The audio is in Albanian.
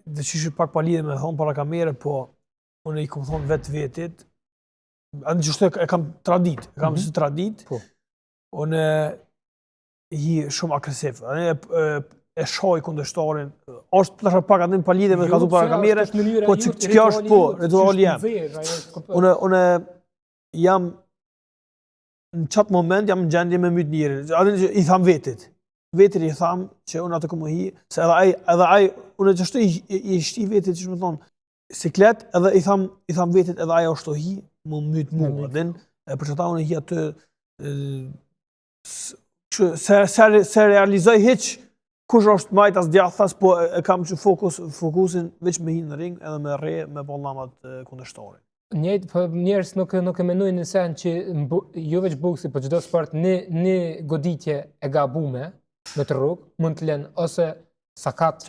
dhe që pak pa lidhe me thonë para kamere, po unë i kom thonë vetit, anë gjështu e kam tradit, si tradit, unë hi shumë agresiv, e shoj kundërshtarin, është të pak atë pa lidhe me ka thu para kamere, po që kjo është po, rituali jam. Unë jam, në qatë moment jam në gjendje me mytë njerin, i tham vetit i tham që unë atë këmë hi, se edhe aj, unë gjështu i shti vetit që më thonë, siklet, edhe i tham vetit edhe aja është të hi, më mytë mu, për që ta unë hi atë, se realizoj hiq, kush është majtas djathas, po e kam që fokusin veç me hi në ring, edhe me re, me bollamat kundërshtarit. Njëjtë, po njerës nuk e menojnë në sen që jo veç boksi, po çdo sport, një goditje e gabume, me të rrugë, mund të lënë ose sakat,